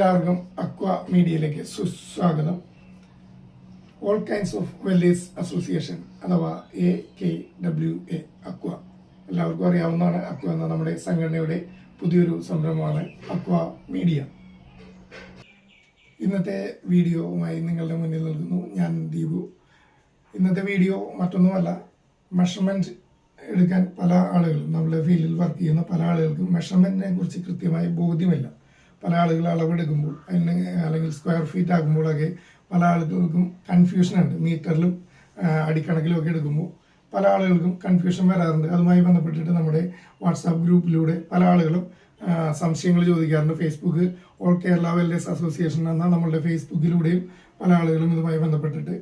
എല്ലാവർക്കും അക്വ മീഡിയയിലേക്ക് സുസ്വാഗതം. All kinds of welders association അഥവാ AKWA അക്വ എല്ലാവർക്കും അറിയാവുന്നതാണ്. അക്വ എന്ന നമ്മുടെ സംഘടനയുടെ പുതിയൊരു സംരംഭമാണ് അക്വ മീഡിയ. ഇന്നത്തെ വീഡിയോവുമായി നിങ്ങളുടെ മുന്നിൽ നിൽക്കുന്നു ഞാൻ ദീപു. ഇന്നത്തെ വീഡിയോ മറ്റൊന്നുമല്ല, മെഷർമെൻറ്റ് എടുക്കാൻ പല ആളുകളും നമ്മുടെ ഫീൽഡിൽ വർക്ക് ചെയ്യുന്ന പല ആളുകൾക്കും മെഷർമെൻറ്റിനെ കുറിച്ച് കൃത്യമായി ബോധ്യമില്ല. പല ആളുകൾ അളവെടുക്കുമ്പോൾ അല്ലെങ്കിൽ സ്ക്വയർ ഫീറ്റ് ആകുമ്പോഴൊക്കെ പല ആളുകൾക്കും കൺഫ്യൂഷനുണ്ട്. മീറ്ററിലും അടിക്കണക്കിലും ഒക്കെ എടുക്കുമ്പോൾ പല ആളുകൾക്കും കൺഫ്യൂഷൻ വരാറുണ്ട്. അതുമായി ബന്ധപ്പെട്ടിട്ട് നമ്മുടെ വാട്സാപ്പ് ഗ്രൂപ്പിലൂടെ പല ആളുകളും സംശയങ്ങൾ ചോദിക്കാറുണ്ട്. Facebook all Kerala welders association എന്ന നമ്മളുടെ ഫേസ്ബുക്കിലൂടെയും പല ആളുകളും ഇതുമായി ബന്ധപ്പെട്ടിട്ട്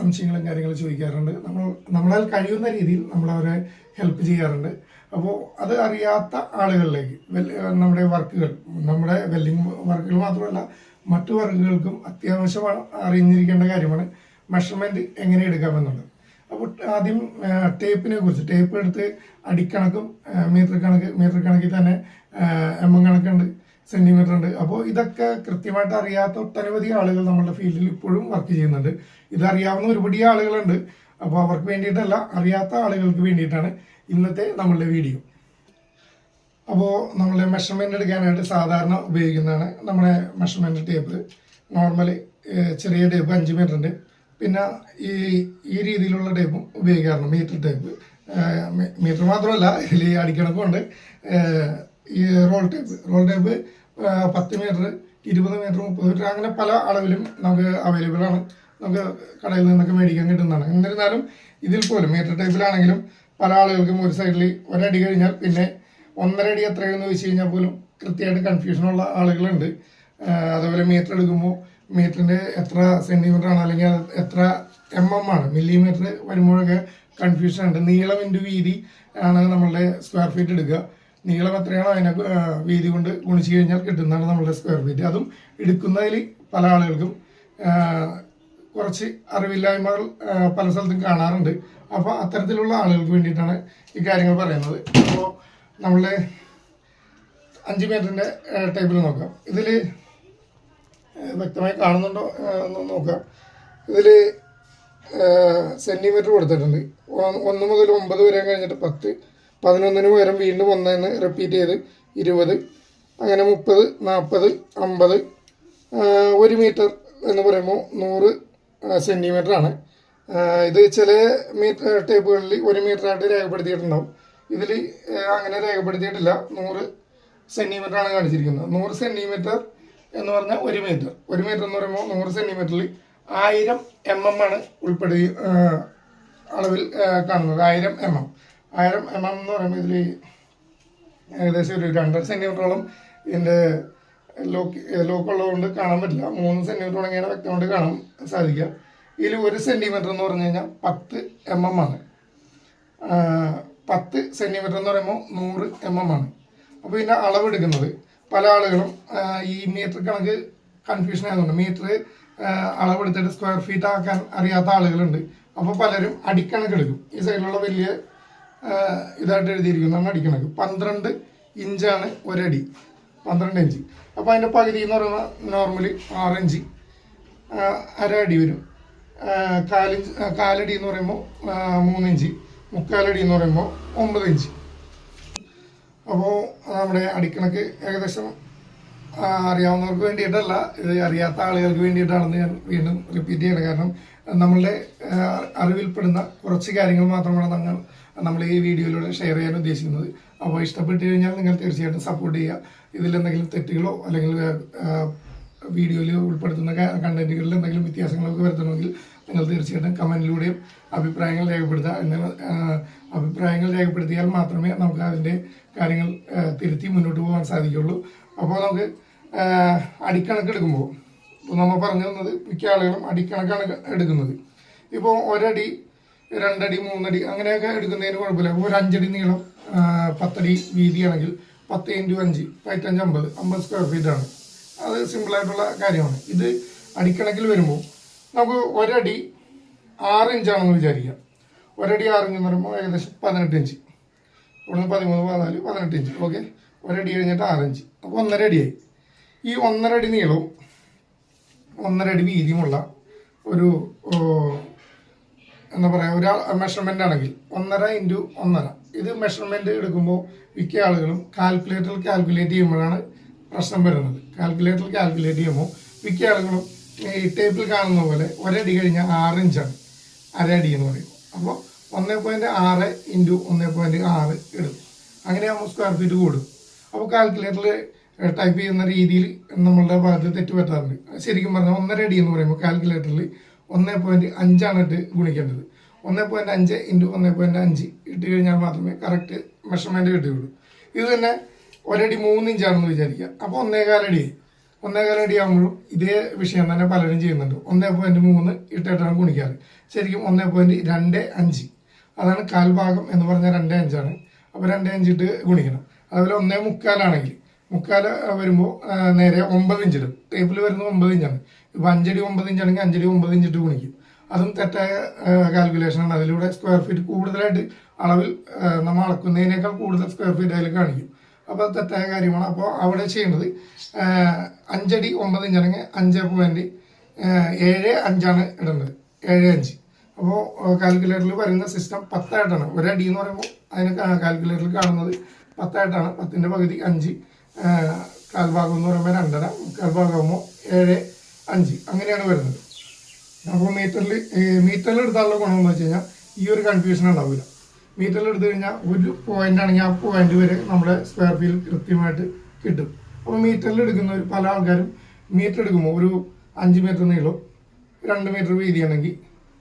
സംശയങ്ങളും കാര്യങ്ങളും ചോദിക്കാറുണ്ട്. നമ്മളാൽ കഴിയുന്ന രീതിയിൽ നമ്മളവരെ ഹെൽപ്പ് ചെയ്യാറുണ്ട്. അപ്പോൾ അത് അറിയാത്ത ആളുകളിലേക്ക് നമ്മുടെ വർക്കുകൾ, നമ്മുടെ വെൽഡിങ് വർക്കുകൾ മാത്രമല്ല മറ്റു വർക്കുകൾക്കും അത്യാവശ്യമാണ് അറിഞ്ഞിരിക്കേണ്ട കാര്യമാണ് മെഷർമെൻറ്റ് എങ്ങനെ എടുക്കാമെന്നുള്ളത്. അപ്പോൾ ആദ്യം ടേപ്പിനെ കുറിച്ച്, ടേപ്പ് എടുത്ത് അടിക്കണക്കും മീറ്റർ കണക്കിൽ തന്നെ കണക്കുണ്ട്, സെന്റിമീറ്റർ ഉണ്ട്. അപ്പോൾ ഇതൊക്കെ കൃത്യമായിട്ട് അറിയാത്ത ഒട്ടനവധി ആളുകൾ നമ്മുടെ ഫീൽഡിൽ ഇപ്പോഴും വർക്ക് ചെയ്യുന്നുണ്ട്. ഇതറിയാവുന്ന ഒരുപാട് ആളുകളുണ്ട്. അപ്പോൾ അവർക്ക് വേണ്ടിയിട്ടല്ല, അറിയാത്ത ആളുകൾക്ക് വേണ്ടിയിട്ടാണ് ഇന്നത്തെ നമ്മളുടെ വീഡിയോ. അപ്പോൾ നമ്മളുടെ മെഷർമെൻറ്റ് എടുക്കാനായിട്ട് സാധാരണ ഉപയോഗിക്കുന്നതാണ് നമ്മുടെ മെഷർമെൻറ്റ് ടേപ്പ്. നോർമൽ ചെറിയ ടേപ്പ് 5 മീറ്ററിൻ്റെ, പിന്നെ ഈ രീതിയിലുള്ള ടേപ്പും ഉപയോഗിക്കാറുണ്ട്. മീറ്റർ ടേപ്പ്, മീറ്റർ മാത്രമല്ല ഇതിൽ അടിക്കണക്കുണ്ട്. ഈ roll tape 10 metre, 20 metre, 30 metre, അങ്ങനെ പല അളവിലും നമുക്ക് അവൈലബിൾ ആണ്. നമുക്ക് കടയിൽ നിന്നൊക്കെ മേടിക്കാൻ കിട്ടുന്നതാണ്. എന്നിരുന്നാലും ഇതിൽ പോലും മീറ്റർ ടേപ്പിലാണെങ്കിലും പല ആളുകൾക്കും ഒരു സൈഡിൽ ഒരടി കഴിഞ്ഞാൽ പിന്നെ 1.5 അടി എത്രയെന്ന് ചോദിച്ചു കഴിഞ്ഞാൽ പോലും കൃത്യമായിട്ട് കൺഫ്യൂഷനുള്ള ആളുകളുണ്ട്. അതുപോലെ മീറ്റർ എടുക്കുമ്പോൾ മീറ്ററിൻ്റെ എത്ര സെൻറ്റിമീറ്റർ ആണ് അല്ലെങ്കിൽ എത്ര ആണ്, മില്ലിമീറ്റർ വരുമ്പോഴൊക്കെ കൺഫ്യൂഷൻ ഉണ്ട്. നീളം ഇൻറ്റു വീതി ആണ് നമ്മളുടെ സ്ക്വയർ ഫീറ്റ് എടുക്കുക. നീളം എത്രയാണോ അതിനെ വീതി കൊണ്ട് ഗുണിച്ച് കഴിഞ്ഞാൽ കിട്ടുന്നതാണ് നമ്മളുടെ സ്ക്വയർ ഫീറ്റ്. അതും എടുക്കുന്നതിൽ പല ആളുകൾക്കും കുറച്ച് അറിവില്ലായ്മകൾ പല സ്ഥലത്തും കാണാറുണ്ട്. അപ്പോൾ അത്തരത്തിലുള്ള ആളുകൾക്ക് വേണ്ടിയിട്ടാണ് ഈ കാര്യങ്ങൾ പറയുന്നത്. അപ്പോൾ നമ്മളുടെ 5 മീറ്ററിൻ്റെ ടേബിൾ നോക്കാം. ഇതിൽ വ്യക്തമായി കാണുന്നുണ്ടോ എന്ന് നോക്കാം. ഇതിൽ സെൻറ്റിമീറ്റർ കൊടുത്തിട്ടുണ്ട്. 1 മുതൽ 9 വരെ കഴിഞ്ഞിട്ട് 10, 11 പകരം വീണ്ടും 1 റിപ്പീറ്റ് ചെയ്ത് 20, അങ്ങനെ 30, 40, 50. 1 മീറ്റർ എന്ന് പറയുമ്പോൾ 100 സെൻറ്റിമീറ്റർ ആണ്. ഇത് ചില മീറ്റർ ടേപ്പുകളിൽ 1 മീറ്ററായിട്ട് രേഖപ്പെടുത്തിയിട്ടുണ്ടാവും. ഇതിൽ അങ്ങനെ രേഖപ്പെടുത്തിയിട്ടില്ല. 100 സെൻറ്റിമീറ്റർ ആണ് കാണിച്ചിരിക്കുന്നത്. 100 സെൻറ്റിമീറ്റർ എന്ന് പറഞ്ഞാൽ 1 മീറ്റർ. 1 മീറ്റർ എന്ന് പറയുമ്പോൾ 100 സെൻറ്റിമീറ്ററിൽ 1000 എന്ന് അളവിൽ കാണുന്നത്. 1000 എന്ന് പറയുമ്പോൾ ഇതിൽ ഏകദേശം ഒരു 2.5 സെൻറ്റിമീറ്ററോളം ഇതിൻ്റെ ലോക്ക് ഉള്ളതുകൊണ്ട് കാണാൻ പറ്റില്ല. 3 സെൻറ്റിമീറ്റർ ഉണങ്ങിയാണ് വ്യക്തമായിട്ട് കാണാൻ സാധിക്കുക. ഇതിൽ 1 സെൻറ്റിമീറ്റർ എന്ന് പറഞ്ഞു കഴിഞ്ഞാൽ 10 ആണ്. 10 സെൻറ്റിമീറ്റർ എന്ന് പറയുമ്പോൾ 100 ആണ്. അപ്പോൾ ഇതിൻ്റെ അളവെടുക്കുന്നത് പല ആളുകളും ഈ മീറ്റർ കണക്ക് കൺഫ്യൂഷൻ ആയതുകൊണ്ട് മീറ്റർ അളവെടുത്തിട്ട് സ്ക്വയർ ഫീറ്റ് ആക്കാൻ അറിയാത്ത ആളുകളുണ്ട്. അപ്പോൾ പലരും അടിക്കണക്ക് എടുക്കും. ഈ സൈഡിലുള്ള വലിയ ഇതായിട്ട് എഴുതിയിരിക്കുന്നതാണ് അടിക്കണക്ക്. 12 ഇഞ്ചാണ് ഒരടി, 12 ഇഞ്ച്. അപ്പോൾ അതിൻ്റെ പകുതി എന്ന് പറയുന്നത് നോർമലി 6 ഇഞ്ച്, അര അടി വരും. കാലടി എന്ന് പറയുമ്പോൾ 3 ഇഞ്ച്, മുക്കാലടി എന്ന് പറയുമ്പോൾ 9 ഇഞ്ച്. അപ്പോൾ നമ്മുടെ അടിക്കണക്ക് ഏകദേശം അറിയാവുന്നവർക്ക് വേണ്ടിയിട്ടല്ല, ഇത് അറിയാത്ത ആളുകൾക്ക് വേണ്ടിയിട്ടാണെന്ന് ഞാൻ വീണ്ടും റിപ്പീറ്റ് ചെയ്യണം. കാരണം നമ്മളുടെ അറിവിൽപ്പെടുന്ന കുറച്ച് കാര്യങ്ങൾ മാത്രമാണ് നമ്മൾ ഈ വീഡിയോയിലൂടെ ഷെയർ ചെയ്യാൻ ഉദ്ദേശിക്കുന്നത്. അപ്പോൾ ഇഷ്ടപ്പെട്ട് കഴിഞ്ഞാൽ നിങ്ങൾ തീർച്ചയായിട്ടും സപ്പോർട്ട് ചെയ്യുക. ഇതിലെന്തെങ്കിലും തെറ്റുകളോ അല്ലെങ്കിൽ വീഡിയോയിൽ ഉൾപ്പെടുത്തുന്ന കണ്ടന്റുകളിൽ എന്തെങ്കിലും വ്യത്യാസങ്ങളൊക്കെ വരുത്തണമെങ്കിൽ നിങ്ങൾ തീർച്ചയായിട്ടും കമൻറ്റിലൂടെയും അഭിപ്രായങ്ങൾ രേഖപ്പെടുത്തുക. അഭിപ്രായങ്ങൾ രേഖപ്പെടുത്തിയാൽ മാത്രമേ നമുക്ക് അതിൻ്റെ കാര്യങ്ങൾ തിരുത്തി മുന്നോട്ട് പോകാൻ സാധിക്കുള്ളൂ. അപ്പോൾ നമുക്ക് അടിക്കണക്ക് എടുക്കുമ്പോൾ ഇപ്പോൾ നമ്മൾ പറഞ്ഞു തന്നത് മിക്ക ആളുകളും അടിക്കണക്കാണ് എടുക്കുന്നത്. ഇപ്പോൾ 1 അടി, 2 അടി, 3 അടി അങ്ങനെയൊക്കെ എടുക്കുന്നതിന് കുഴപ്പമില്ല. ഒരു 5 അടി നീളം, 10 അടി വീതിയാണെങ്കിൽ 10 × 5 50 സ്ക്വയർ ഫീറ്റ് ആണ്. അത് സിമ്പിളായിട്ടുള്ള കാര്യമാണ്. ഇത് അടിക്കണക്കിൽ വരുമ്പോൾ നമുക്ക് 1 അടി 6 ഇഞ്ചാണെന്ന് വിചാരിക്കാം. 1 അടി 6 ഇഞ്ച് എന്ന് പറയുമ്പോൾ ഏകദേശം 18 ഇഞ്ച്. ഇവിടെ 13, 14, 18 ഇഞ്ച്. ഓക്കെ, 1 അടി കഴിഞ്ഞിട്ട് 6 ഇഞ്ച്, അപ്പോൾ 1.5 അടിയായി. ഈ 1.5 അടി നീളവും 1.5 അടി വീതിയുമുള്ള ഒരു എന്താ പറയുക ഒരു മെഷർമെൻ്റ് ആണെങ്കിൽ 1.5 ഇൻറ്റു 1.5 ഇത് മെഷർമെൻറ്റ് എടുക്കുമ്പോൾ മിക്ക ആളുകളും കാൽക്കുലേറ്ററിൽ കാൽക്കുലേറ്റ് ചെയ്യുമ്പോഴാണ് പ്രശ്നം വരുന്നത്. കാൽക്കുലേറ്ററിൽ കാൽക്കുലേറ്റ് ചെയ്യുമ്പോൾ മിക്ക ആളുകളും ഈ ടേപ്പിൽ കാണുന്ന പോലെ ഒരടി കഴിഞ്ഞാൽ 6 ഇഞ്ചാണ് അരടി എന്ന് പറയും. അപ്പോൾ 1.6 ഇൻറ്റു 1.6 ഇടും. അങ്ങനെയാകുമ്പോൾ സ്ക്വയർ ഫീറ്റ് കൂടും. അപ്പോൾ കാൽക്കുലേറ്ററിൽ ടൈപ്പ് ചെയ്യുന്ന രീതിയിൽ നമ്മളുടെ ഭാഗത്ത് തെറ്റ് പറ്റാറുണ്ട്. ശരിക്കും പറഞ്ഞാൽ 1.5 അടി എന്ന് പറയുമ്പോൾ കാൽക്കുലേറ്ററിൽ 1.5 ഇട്ട് ഗുണിക്കേണ്ടത്. 1.5 ഇൻറ്റു 1.5 ഇട്ട് കഴിഞ്ഞാൽ മാത്രമേ കറക്റ്റ് മെഷർമെൻറ്റ് കിട്ടുകയുള്ളൂ. ഇത് തന്നെ ഒരടി 3 ഇഞ്ചാണെന്ന് വിചാരിക്കുക. അപ്പോൾ 1.25 അടിയായി. 1.25 അടി ആകുമ്പോഴും ഇതേ വിഷയം തന്നെ പലരും ചെയ്യുന്നുണ്ട്. 1.3 ഇട്ടിട്ടാണ് ഗുണിക്കാറ്. ശരിക്കും 1.25 അതാണ് കാൽഭാഗം എന്ന് പറഞ്ഞാൽ 2.5 അപ്പോൾ 2.5 ഇട്ട് ഗുണിക്കണം. അതുപോലെ 1.25 ആണെങ്കിൽ 1.25 വരുമ്പോൾ നേരെ 9 ഇഞ്ച് ഇടും. ടേപ്പിൽ വരുന്നത് 9 ഇഞ്ചാണ്. ഇപ്പോൾ 5 അടി 9 ഇഞ്ചാണെങ്കിൽ 5 അടി 9 ഇഞ്ച് ഇട്ട് ഗുണിക്കും. അതും തെറ്റായ കാൽക്കുലേഷനാണ്. അതിലൂടെ സ്ക്വയർ ഫീറ്റ് കൂടുതലായിട്ട് അളവിൽ നമ്മൾ അളക്കുന്നതിനേക്കാൾ കൂടുതൽ സ്ക്വയർ ഫീറ്റ് അതിൽ കാണിക്കും. അപ്പോൾ അത് തെറ്റായ കാര്യമാണ്. അപ്പോൾ അവിടെ ചെയ്യേണ്ടത് 5 അടി 9 ഇഞ്ചാണെങ്കിൽ 5.75 ഇടേണ്ടത്. 7.5. അപ്പോൾ കാൽക്കുലേറ്ററിൽ പറയുന്ന സിസ്റ്റം 10 ആയിട്ടാണ്. ഒരടി എന്ന് പറയുമ്പോൾ അതിന് കാൽക്കുലേറ്ററിൽ കാണുന്നത് 10 ആയിട്ടാണ്. 10ന്റെ പകുതി 5, കാൽഭാഗം എന്ന് പറയുമ്പോൾ 2.5, കാൽഭാഗമാകുമ്പോൾ 7.5 അങ്ങനെയാണ് വരുന്നത്. അപ്പോൾ മീറ്ററിൽ എടുത്താലുള്ള ഗുണമെന്ന് വെച്ച് കഴിഞ്ഞാൽ ഈ ഒരു കൺഫ്യൂഷൻ ഉണ്ടാവില്ല. മീറ്ററിൽ എടുത്തു കഴിഞ്ഞാൽ ഒരു പോയിന്റ് ആണെങ്കിൽ ആ പോയിന്റ് വരെ നമ്മുടെ സ്ക്വയർ ഫീറ്റ് കൃത്യമായിട്ട് കിട്ടും. അപ്പോൾ മീറ്ററിൽ എടുക്കുന്നവർ പല ആൾക്കാരും മീറ്റർ എടുക്കുമ്പോൾ ഒരു 5 മീറ്റർ നീളം 2 മീറ്റർ വീതിയാണെങ്കിൽ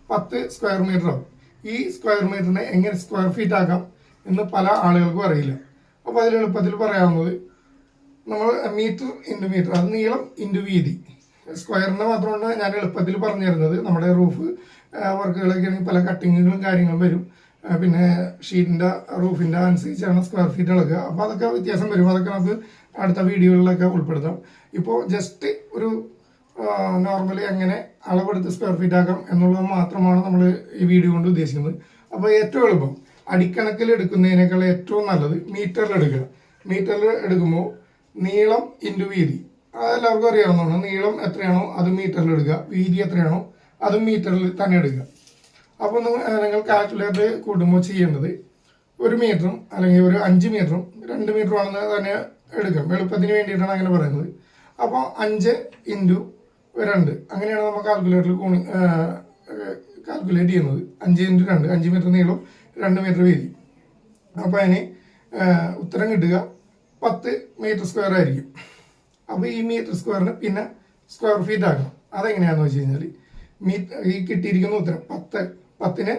10 സ്ക്വയർ മീറ്റർ ആവും. ഈ സ്ക്വയർ മീറ്ററിനെ എങ്ങനെ സ്ക്വയർ ഫീറ്റ് ആക്കാം എന്ന് പല ആളുകൾക്കും അറിയില്ല. അപ്പോൾ അതിൽ എളുപ്പത്തിൽ പറയാവുന്നത് നമ്മൾ മീറ്റർ ഇൻറ്റു മീറ്റർ, അത് നീളം ഇൻറ്റു വീതി. സ്ക്വയറിനെ മാത്രമാണ് ഞാൻ എളുപ്പത്തിൽ പറഞ്ഞു തരുന്നത്. നമ്മുടെ റൂഫ് വർക്കുകളൊക്കെ ആണെങ്കിൽ പല കട്ടിങ്ങുകളും കാര്യങ്ങളും വരും. പിന്നെ ഷീറ്റിൻ്റെ റൂഫിൻ്റെ അനുസരിച്ചാണ് സ്ക്വയർ ഫീറ്റ് അളക്കുക. അപ്പോൾ അതൊക്കെ വ്യത്യാസം വരും. അതൊക്കെ നമുക്ക് അടുത്ത വീഡിയോകളിലൊക്കെ ഉൾപ്പെടുത്താം. ഇപ്പോൾ ജസ്റ്റ് ഒരു നോർമലി എങ്ങനെ അളവെടുത്ത് സ്ക്വയർ ഫീറ്റ് ആക്കാം എന്നുള്ളത് മാത്രമാണ് നമ്മൾ ഈ വീഡിയോ കൊണ്ട് ഉദ്ദേശിക്കുന്നത്. അപ്പോൾ ഏറ്റവും എളുപ്പം അടിക്കണക്കിൽ എടുക്കുന്നതിനേക്കാൾ ഏറ്റവും നല്ലത് മീറ്ററിൽ എടുക്കുക. മീറ്ററിൽ എടുക്കുമ്പോൾ നീളം ഇൻറ്റു വീതി അതെല്ലാവർക്കും അറിയാവുന്നതാണ്. നീളം എത്രയാണോ അത് മീറ്ററിൽ എടുക്കുക, വീതി എത്രയാണോ അതും മീറ്ററിൽ തന്നെ എടുക്കുക. അപ്പോൾ നിങ്ങൾ കാൽക്കുലേറ്റർ കൂട്ടുമ്പോൾ ചെയ്യേണ്ടത് 1 മീറ്ററും അല്ലെങ്കിൽ ഒരു 5 മീറ്ററും 2 മീറ്ററും ആണെന്ന് തന്നെ എടുക്കാം. എളുപ്പത്തിന് വേണ്ടിയിട്ടാണ് അങ്ങനെ പറയുന്നത്. അപ്പോൾ 5 ഇൻറ്റു 2 അങ്ങനെയാണ് നമ്മൾ കാൽക്കുലേറ്ററിൽ കാൽക്കുലേറ്റ് ചെയ്യുന്നത്. 5 ഇൻറ്റു 2 5 മീറ്റർ നീളം 2 മീറ്റർ വീതി. അപ്പോൾ അതിന് ഉത്തരം കിട്ടുക 10 മീറ്റർ സ്ക്വയർ ആയിരിക്കും. അപ്പോൾ ഈ മീറ്റർ സ്ക്വയറിന് പിന്നെ സ്ക്വയർ ഫീറ്റ് ആക്കണം. അതെങ്ങനെയാണെന്ന് വെച്ച് കഴിഞ്ഞാൽ ഈ കിട്ടിയിരിക്കുന്ന ഉത്തരം 10ന്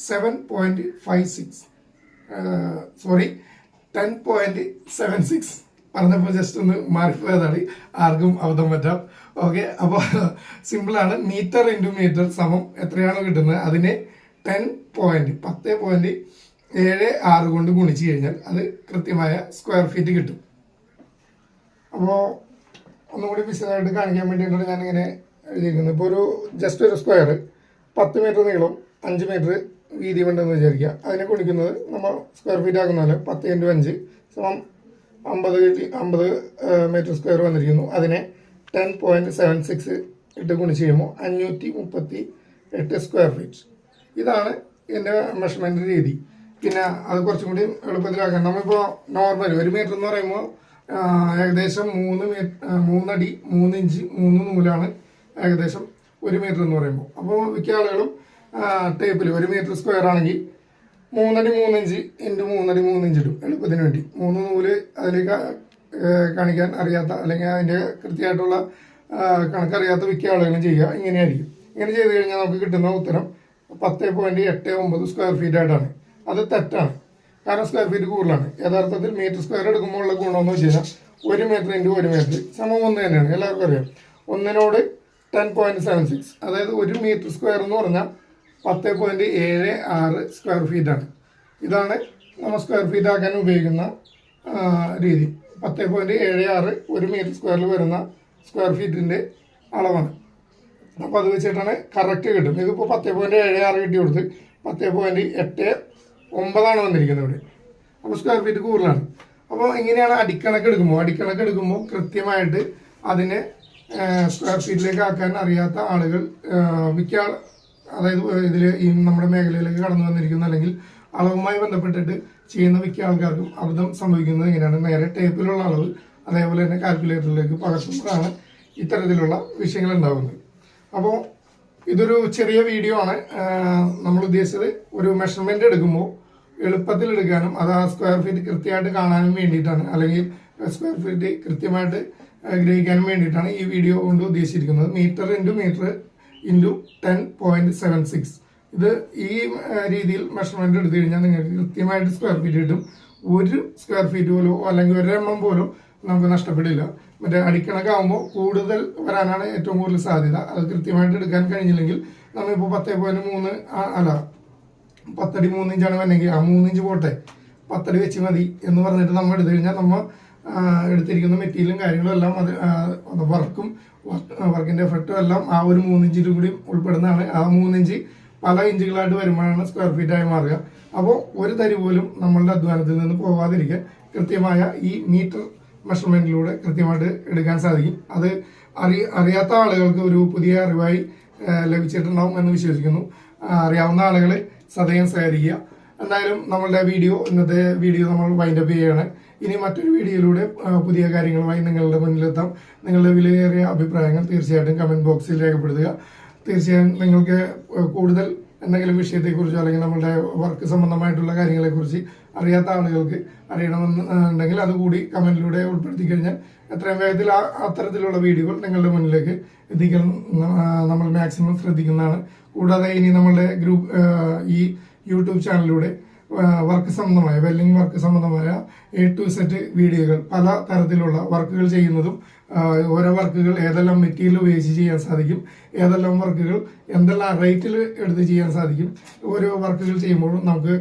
7.56 സോറി 10.76 പറഞ്ഞപ്പോൾ ജസ്റ്റ് ഒന്ന് മാറിപ്പോയതാണ്. ആർക്കും അബദ്ധം പറ്റാം. ഓക്കെ, അപ്പോൾ സിമ്പിളാണ്. മീറ്റർ ഇൻറ്റു മീറ്റർ സമം എത്രയാണോ കിട്ടുന്നത് അതിനെ 10.76 കൊണ്ട് ഗുണിച്ച് കഴിഞ്ഞാൽ അത് കൃത്യമായ സ്ക്വയർ ഫീറ്റ് കിട്ടും. അപ്പോൾ ഒന്നുകൂടി വിശദമായിട്ട് കാണിക്കാൻ വേണ്ടിയിട്ടാണ് ഞാനിങ്ങനെ എഴുതിയിരിക്കുന്നത്. ഇപ്പോൾ ഒരു ജസ്റ്റ് ഒരു സ്ക്വയർ 10 മീറ്റർ നീളം 5 മീറ്റർ വീതി ഉണ്ടെന്ന് വിചാരിക്കുക. അതിനെ ഗുണിക്കുന്നത് നമ്മൾ സ്ക്വയർ ഫീറ്റ് ആക്കുന്ന പോലെ 10 ഇൻറ്റു 5 സമം 50 മീറ്റർ സ്ക്വയർ വന്നിരിക്കുന്നു. അതിനെ 10.76 ഇട്ട് ഗുണിച്ച് ചെയ്യുമ്പോൾ 538 സ്ക്വയർ ഫീറ്റ്. ഇതാണ് എൻ്റെ മെഷർമെൻറ്റ് രീതി. പിന്നെ അത് കുറച്ചും കൂടി എളുപ്പത്തിലാക്കാം. നമ്മളിപ്പോൾ നോർമൽ 1 മീറ്റർ എന്ന് പറയുമ്പോൾ ഏകദേശം 3 അടി 3 ഇഞ്ച് 3 നൂലാണ് ഏകദേശം 1 മീറ്റർ എന്ന് പറയുമ്പോൾ. അപ്പോൾ മിക്ക ആളുകളും ടേപ്പിൽ 1 മീറ്റർ സ്ക്വയർ ആണെങ്കിൽ 3 അടി 3 ഇഞ്ച് ഇൻറ്റു 3 അടി 3 ഇഞ്ച് ഇടും എളുപ്പത്തിന് വേണ്ടി. 3 നൂല് അതിലേക്ക് കാണിക്കാൻ അറിയാത്ത അല്ലെങ്കിൽ അതിൻ്റെ കൃത്യമായിട്ടുള്ള കണക്കറിയാത്ത മിക്ക ആളുകളും ചെയ്യുക ഇങ്ങനെയായിരിക്കും. ഇങ്ങനെ ചെയ്ത് കഴിഞ്ഞാൽ നമുക്ക് കിട്ടുന്ന ഉത്തരം 10.89 സ്ക്വയർ ഫീറ്റ് ആയിട്ടാണ്. അത് തെറ്റാണ്. കാരണം സ്ക്വയർ ഫീറ്റ് കൂടുതലാണ്. യഥാർത്ഥത്തിൽ മീറ്റർ സ്ക്വയർ എടുക്കുമ്പോൾ ഉള്ള ഗുണമെന്ന് വെച്ച് കഴിഞ്ഞാൽ 1 മീറ്റർ ഇൻറ്റു 1 മീറ്റർ സമം 1 തന്നെയാണ്. എല്ലാവർക്കും അറിയാം. 1നോട് 10.76 അതായത് 1 മീറ്റർ സ്ക്വയർ എന്ന് പറഞ്ഞാൽ 10.76 സ്ക്വയർ ഫീറ്റാണ്. ഇതാണ് നമ്മൾ സ്ക്വയർ ഫീറ്റ് ആക്കാൻ ഉപയോഗിക്കുന്ന രീതി. 10.76 1 മീറ്റർ സ്ക്വയറിൽ വരുന്ന സ്ക്വയർ ഫീറ്റിൻ്റെ അളവാണ്. അപ്പോൾ അത് വെച്ചിട്ടാണ് കറക്റ്റ് കിട്ടും. ഇതിപ്പോൾ 10.76 കിട്ടി കൊടുത്ത് 10.89 വന്നിരിക്കുന്നത് ഇവിടെ. അപ്പോൾ സ്ക്വയർ ഫീറ്റ് കൂടുതലാണ്. അപ്പോൾ ഇങ്ങനെയാണ് അടിക്കണക്ക് എടുക്കുമ്പോൾ കൃത്യമായിട്ട് അതിനെ സ്ക്വയർ ഫീറ്റിലേക്ക് ആക്കാൻ അറിയാത്ത ആളുകൾ മിക്ക അതായത് ഇതിൽ ഈ നമ്മുടെ മേഖലയിലേക്ക് കടന്നു വന്നിരിക്കുന്ന അല്ലെങ്കിൽ അളവുമായി ബന്ധപ്പെട്ടിട്ട് ചെയ്യുന്ന മിക്ക ആൾക്കാർക്കും അബദ്ധം സംഭവിക്കുന്നത് ഇങ്ങനെയാണ്. നേരെ ടേപ്പിലുള്ള അളവ് അതേപോലെ തന്നെ കാൽക്കുലേറ്ററിലേക്ക് പകർത്തുമ്പോഴാണ് ഇത്തരത്തിലുള്ള വിഷയങ്ങൾ ഉണ്ടാകുന്നത്. അപ്പോൾ ഇതൊരു ചെറിയ വീഡിയോ ആണ്. നമ്മൾ ഉദ്ദേശിച്ചത് ഒരു മെഷർമെന്റ് എടുക്കുമ്പോൾ എളുപ്പത്തിൽ എടുക്കാനും അത് ആ സ്ക്വയർ ഫീറ്റ് കൃത്യമായിട്ട് കാണാനും വേണ്ടിയിട്ടാണ്, അല്ലെങ്കിൽ സ്ക്വയർ ഫീറ്റ് കൃത്യമായിട്ട് ഗ്രഹിക്കാനും വേണ്ടിയിട്ടാണ് ഈ വീഡിയോ കൊണ്ട് ഉദ്ദേശിച്ചിരിക്കുന്നത്. മീറ്റർ ഇൻറ്റു 10.76 ഇത് ഈ രീതിയിൽ മെഷർമെന്റ് എടുത്തു കഴിഞ്ഞാൽ നിങ്ങൾക്ക് കൃത്യമായിട്ട് സ്ക്വയർ ഫീറ്റ് കിട്ടും. ഒരു സ്ക്വയർ ഫീറ്റ് പോലും അല്ലെങ്കിൽ 1 mm പോലും നമുക്ക് നഷ്ടപ്പെടില്ല. മറ്റേ അടിക്കണക്കാവുമ്പോൾ കൂടുതൽ വരാനാണ് ഏറ്റവും കൂടുതൽ സാധ്യത. അത് കൃത്യമായിട്ട് എടുക്കാൻ കഴിഞ്ഞില്ലെങ്കിൽ നമ്മളിപ്പോൾ 10.3 അല്ല 10 അടി 3 ഇഞ്ചാണ് വന്നെങ്കിൽ ആ 3 ഇഞ്ച് പോട്ടെ 10 അടി വെച്ച് മതി എന്ന് പറഞ്ഞിട്ട് നമ്മൾ എടുത്തു കഴിഞ്ഞാൽ നമ്മൾ എടുത്തിരിക്കുന്ന മെറ്റീരിയലും കാര്യങ്ങളും എല്ലാം അത് വർക്കിന്റെ എഫക്റ്റും എല്ലാം ആ ഒരു 3 ഇഞ്ചിലും കൂടി ഉൾപ്പെടുന്നതാണ്. ആ 3 ഇഞ്ച് പല ഇഞ്ചുകളായിട്ട് വരുമ്പോഴാണ് സ്ക്വയർ ഫീറ്റ് ആയി മാറുക. അപ്പോൾ ഒരു തരി പോലും നമ്മളുടെ അധ്വാനത്തിൽ നിന്ന് പോകാതിരിക്കാൻ കൃത്യമായ ഈ മീറ്റർ മെഷർമെന്റിലൂടെ കൃത്യമായിട്ട് എടുക്കാൻ സാധിക്കും. അത് അറിയാത്ത ആളുകൾക്ക് ഒരു പുതിയ അറിവായി ലഭിച്ചിട്ടുണ്ടാവും എന്ന് വിശ്വസിക്കുന്നു. അറിയാവുന്ന ആളുകളെ സദയം സഹകരിക്കുക. എന്തായാലും നമ്മളുടെ ഇന്നത്തെ വീഡിയോ നമ്മൾ വൈൻഡപ്പ് ചെയ്യുകയാണ്. ഇനി മറ്റൊരു വീഡിയോയിലൂടെ പുതിയ കാര്യങ്ങളുമായി നിങ്ങളുടെ മുന്നിലെത്താം. നിങ്ങളുടെ വിലയേറിയ അഭിപ്രായങ്ങൾ തീർച്ചയായിട്ടും കമന്റ് ബോക്സിൽ രേഖപ്പെടുത്തുക. തീർച്ചയായും നിങ്ങൾക്ക് കൂടുതൽ എന്തെങ്കിലും വിഷയത്തെക്കുറിച്ചോ അല്ലെങ്കിൽ നമ്മളുടെ വർക്ക് സംബന്ധമായിട്ടുള്ള കാര്യങ്ങളെക്കുറിച്ച് അറിയാത്ത ആളുകൾക്ക് അറിയണമെന്നുണ്ടെങ്കിൽ അതുകൂടി കമന്റിലൂടെ ഉൾപ്പെടുത്തി കഴിഞ്ഞാൽ എത്രയും വേഗത്തിൽ അത്തരത്തിലുള്ള വീഡിയോകൾ നിങ്ങളുടെ മുന്നിലേക്ക് എത്തിക്കാൻ നമ്മൾ മാക്സിമം ശ്രദ്ധിക്കുന്നതാണ്. കൂടാതെ ഇനി നമ്മളുടെ ഈ യൂട്യൂബ് ചാനലിലൂടെ വെൽഡിംഗ് വർക്ക് സംബന്ധമായ A to Z വീഡിയോകൾ പല തരത്തിലുള്ള വർക്കുകൾ ചെയ്യുന്നതും ഓരോ വർക്കുകൾ ഏതെല്ലാം മെറ്റീരിയൽ ഉപയോഗിച്ച് ചെയ്യാൻ സാധിക്കും, ഏതെല്ലാം വർക്കുകൾ എന്തെല്ലാം റേറ്റിൽ എടുത്ത് ചെയ്യാൻ സാധിക്കും, ഓരോ വർക്കുകൾ ചെയ്യുമ്പോഴും നമുക്ക്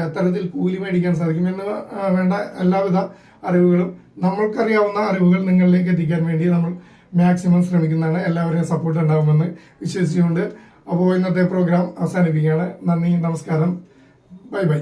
എത്തരത്തിൽ കൂലി മേടിക്കാൻ സാധിക്കും എന്ന് വേണ്ട എല്ലാവിധ അറിവുകളും നമ്മൾക്കറിയാവുന്ന അറിവുകൾ നിങ്ങളിലേക്ക് എത്തിക്കാൻ വേണ്ടി നമ്മൾ മാക്സിമം ശ്രമിക്കുന്നതാണ്. എല്ലാവരെയും സപ്പോർട്ട് ഉണ്ടാകുമെന്ന് വിശ്വസിച്ചുകൊണ്ട് അപ്പോൾ ഇന്നത്തെ പ്രോഗ്രാം അവസാനിപ്പിക്കുകയാണ്. നന്ദി, നമസ്കാരം, ബൈ ബൈ.